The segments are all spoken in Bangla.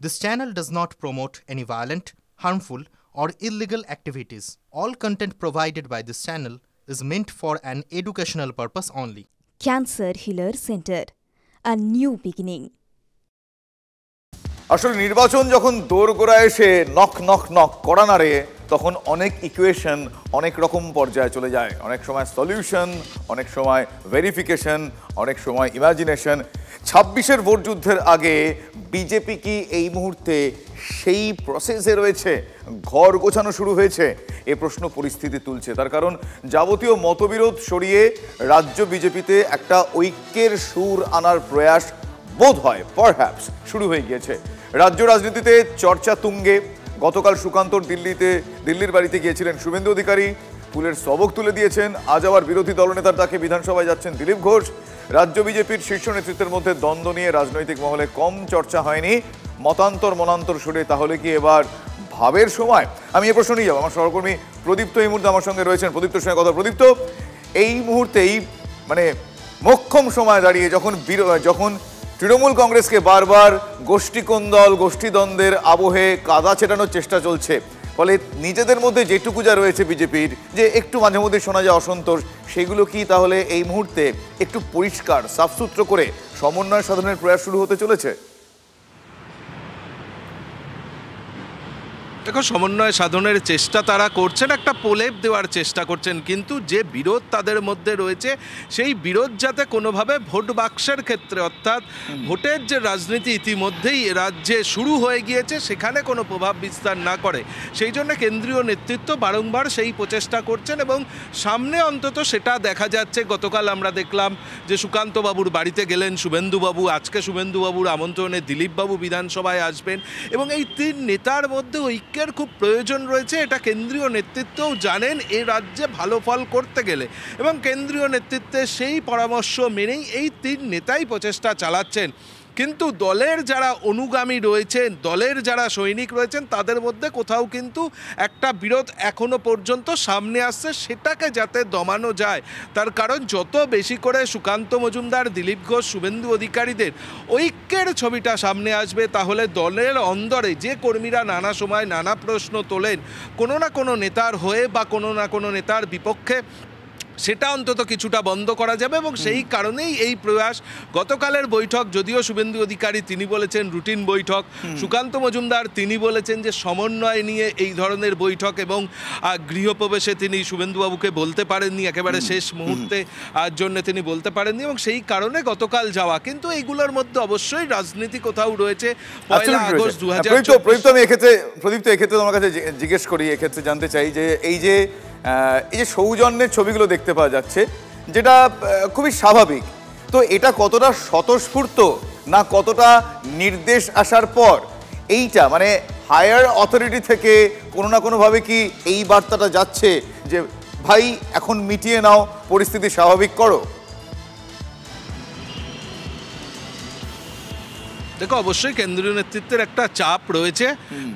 This channel does not promote any violent, harmful, or illegal activities. All content provided by this channel is meant for an educational purpose only. Cancer Healer Center, a new beginning. আসলে নির্বাচন যখন দোরগোড়ায় এসে নক নক নক করা নাড়ে তখন অনেক ইকুয়েশন অনেক রকম পর্যায়ে চলে যায়। অনেক সময় সলিউশন, অনেক সময় ভেরিফিকেশন, অনেক সময় ইমাজিনেশন। 26-এর ভোট যুদ্ধের আগে বিজেপি কি এই মুহূর্তে সেই প্রসেসে রয়েছে? ঘর গোছানো শুরু হয়েছে? এ প্রশ্ন পরিস্থিতি তুলছে। তার কারণ যাবতীয় মতবিরোধ সরিয়ে রাজ্য বিজেপিতে একটা ঐক্যের সুর আনার প্রয়াস বোধ হয় পারহ্যাপস শুরু হয়ে গিয়েছে। রাজ্য রাজনীতিতে চর্চা তুঙ্গে। গতকাল সুকান্তর দিল্লির বাড়িতে গিয়েছিলেন শুভেন্দু অধিকারী, ফুলের স্তবক তুলে দিয়েছেন। আজ আবার বিরোধী দলনেতার ডাকে বিধানসভায় যাচ্ছেন দিলীপ ঘোষ। রাজ্য বিজেপির শীর্ষ নেতৃত্বের মধ্যে দ্বন্দ্ব নিয়ে রাজনৈতিক মহলে কম চর্চা হয়নি। মতান্তর সরে তাহলে কি এবার ভাবের সময়? আমি এ প্রশ্ন নিয়ে যাবো। আমার সহকর্মী প্রদীপ্ত এই মুহূর্তে আমার সঙ্গে রয়েছেন। প্রদীপ্তর সঙ্গে কথা। প্রদীপ্ত, এই মুহূর্তেই মানে মোক্ষম সময় দাঁড়িয়ে যখন তৃণমূল কংগ্রেসকে বারবার গোষ্ঠীকোন্দল, গোষ্ঠীদ্বন্দ্বের আবহে কাদা ছেটানোর চেষ্টা চলছে, ফলে নিজেদের মধ্যে যেটুকু যা রয়েছে বিজেপির, যে একটু মাঝে মধ্যে শোনা যায় অসন্তোষ, সেগুলো কি তাহলে এই মুহূর্তে একটু পরিষ্কার সাফসুত্র করে সমন্বয় সাধনের প্রয়াস শুরু হতে চলেছে? দেখো, সমন্বয় সাধনের চেষ্টা তারা করছেন, একটা প্রলেপ দেওয়ার চেষ্টা করছেন, কিন্তু যে বিরোধ তাদের মধ্যে রয়েছে সেই বিরোধ যাতে কোনোভাবে ভোট বাক্সের ক্ষেত্রে, অর্থাৎ ভোটের যে রাজনীতি ইতিমধ্যেই রাজ্যে শুরু হয়ে গিয়েছে, সেখানে কোনো প্রভাব বিস্তার না করে, সেই জন্য কেন্দ্রীয় নেতৃত্ব বারংবার সেই প্রচেষ্টা করছেন। এবং সামনে অন্তত সেটা দেখা যাচ্ছে। গতকাল আমরা দেখলাম যে সুকান্তবাবুর বাড়িতে গেলেন শুভেন্দুবাবু, আজকে শুভেন্দুবাবুর আমন্ত্রণে দিলীপবাবু বিধানসভায় আসবেন, এবং এই তিন নেতার মধ্যে ঐক্যের খুব প্রয়োজন রয়েছে। এটা কেন্দ্রীয় নেতৃত্বও জানেন এই রাজ্যে ভালো ফল করতে গেলে, এবং কেন্দ্রীয় নেতৃত্বের সেই পরামর্শ মেনেই এই তিন নেতাই প্রচেষ্টা চালাচ্ছেন। কিন্তু দলের যারা অনুগামী রয়েছেন, দলের যারা সৈনিক রয়েছেন, তাদের মধ্যে কোথাও কিন্তু একটা বিরোধ এখনো পর্যন্ত সামনে আসছে, সেটাকে যাতে দমানো যায়। তার কারণ যত বেশি করে সুকান্ত মজুমদার, দিলীপ ঘোষ, শুভেন্দু অধিকারীদের ঐক্যের ছবিটা সামনে আসবে, তাহলে দলের অন্দরে যে কর্মীরা নানা সময় নানা প্রশ্ন তোলেন কোনো না কোনো নেতার হয়ে বা কোনো না কোনো নেতার বিপক্ষে, সেটা অন্তত কিছুটা বন্ধ করা যাবে। এবং সেই কারণেই এই প্রয়াস। গতকালের বৈঠক, যদিও শুভেন্দু অধিকারী তিনি বলেছেন রুটিন বৈঠক, সুকান্ত মজুমদার তিনি বলেছেন যে সমন্বয় নিয়ে এই ধরনের বৈঠক, এবং গৃহপ্রবেশে তিনি শুভেন্দুবাবুকে বলতে পারেননি, একেবারে শেষ মুহূর্তে জন্য তিনি বলতে পারেননি, এবং সেই কারণে গতকাল যাওয়া। কিন্তু এইগুলোর মধ্যে অবশ্যই রাজনীতি কোথাও রয়েছে। 1 আগস্ট 2024। প্রদীপ্ত, এক্ষেত্রে তোমার কাছে জিজ্ঞেস করি, এক্ষেত্রে জানতে চাই যে এই যে সৌজন্যের ছবিগুলো দেখতে পাওয়া যাচ্ছে, যেটা খুবই স্বাভাবিক, তো এটা কতটা স্বতঃস্ফূর্ত না কতটা নির্দেশ আসার পর এইটা মানে হায়ার অথরিটি থেকে কোনো না কোনোভাবে কি এই বার্তাটা যাচ্ছে যে ভাই এখন মিটিয়ে নাও, পরিস্থিতি স্বাভাবিক করো? দেখো, অবশ্যই কেন্দ্রীয় নেতৃত্বের একটা চাপ রয়েছে,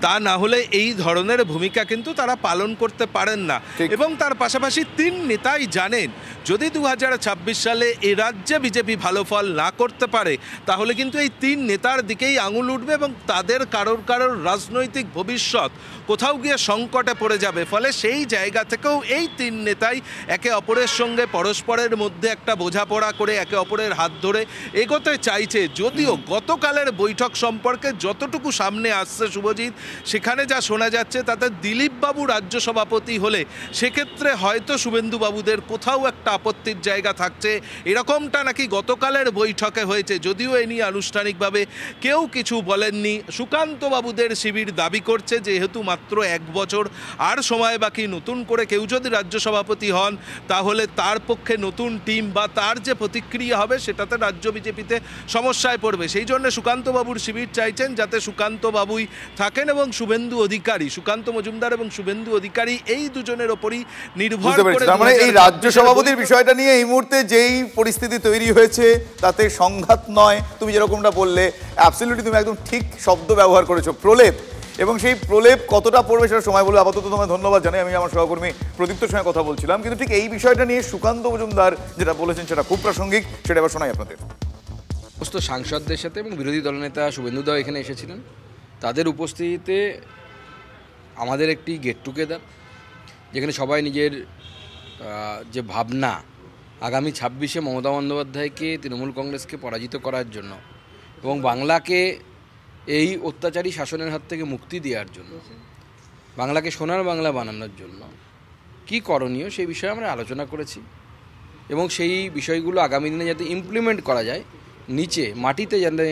তা না হলে এই ধরনের ভূমিকা কিন্তু তারা পালন করতে পারেন না। এবং তার পাশাপাশি তিন নেতাই জানেন যদি 2026 সালে এ রাজ্যে বিজেপি ভালো ফল না করতে পারে, তাহলে কিন্তু এই তিন নেতার দিকেই আঙুল উঠবে, এবং তাদের কারোর রাজনৈতিক ভবিষ্যৎ কোথাও গিয়ে সংকটে পড়ে যাবে। ফলে সেই জায়গা থেকেও এই তিন নেতাই একে অপরের সঙ্গে পরস্পরের মধ্যে একটা বোঝাপড়া করে একে অপরের হাত ধরে এগোতে চাইছে। যদিও গতকালের বৈঠক সম্পর্কে যতটুকু সামনে আসছে শুভজিৎ, সেখানে যা শোনা যাচ্ছে তাতে দিলীপবাবু রাজ্য সভাপতি হলে সেক্ষেত্রে হয়তো শুভেন্দুবাবুদের কোথাও একটা আপত্তির জায়গা থাকছে, এরকমটা নাকি গতকালের বৈঠকে হয়েছে। যদিও এ নিয়ে আনুষ্ঠানিকভাবে কেউ কিছু বলেননি। সুকান্তবাবুদের শিবির দাবি করছে যেহেতু মাত্র 1 বছর আর সময় বাকি, নতুন করে কেউ যদি রাজ্য সভাপতি হন তাহলে তার পক্ষে নতুন টিম বা তার যে প্রতিক্রিয়া হবে সেটাতে রাজ্য বিজেপিতে সমস্যায় পড়বে। সেই জন্য সুকান্তবাবুর শিবির চাইছেন যাতে সুকান্তবাবুই থাকেন, এবং শুভেন্দু অধিকারী, সুকান্ত মজুমদার এবং শুভেন্দু অধিকারী এই দুজনের ওপরই নির্ভর করে। মানে এই রাজ্য সভাপতির বিষয়টা নিয়ে এই মুহূর্তে যেই পরিস্থিতি তৈরি হয়েছে তাতে সংঘাত নয়, তুমি যেরকমটা বললে অ্যাবসলিউটলি তুমি একদম ঠিক শব্দ ব্যবহার করেছো, প্রলেপ। এবং সেই প্রলেপ কতটা পড়বে সেটা সময় বলবে। আপাতত তোমায় ধন্যবাদ জানাই। আমি আমার সহকর্মী প্রদীপ্তর সঙ্গে কথা বলছিলাম, কিন্তু ঠিক এই বিষয়টা নিয়ে সুকান্ত মজুমদার যেটা বলেছেন সেটা খুব প্রাসঙ্গিক, সেটা এবার শোনাই আপনাদের। সমস্ত সাংসদদের সাথে এবং বিরোধী দলনেতা শুভেন্দুদাও এখানে এসেছিলেন, তাদের উপস্থিতিতে আমাদের একটি গেট টুগেদার, যেখানে সবাই নিজের যে ভাবনা আগামী 26শে মমতা বন্দ্যোপাধ্যায়কে, তৃণমূল কংগ্রেসকে পরাজিত করার জন্য এবং বাংলাকে এই অত্যাচারী শাসনের হাত থেকে মুক্তি দেওয়ার জন্য, বাংলাকে সোনার বাংলা বানানোর জন্য কি করণীয় সেই বিষয়ে আমরা আলোচনা করেছি এবং সেই বিষয়গুলো আগামী দিনে যাতে ইমপ্লিমেন্ট করা যায়, নিচে মাটিতে যাতে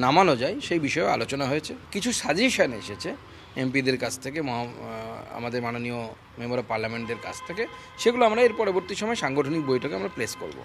নামানো যায় সেই বিষয়ে আলোচনা হয়েছে। কিছু সাজেশন এসেছে এমপিদের কাছ থেকে, আমাদের মাননীয় মেম্বার অফ পার্লামেন্টদের কাছ থেকে, সেগুলো আমরা এর পরবর্তী সময় সাংগঠনিক বৈঠকে আমরা প্লেস করব।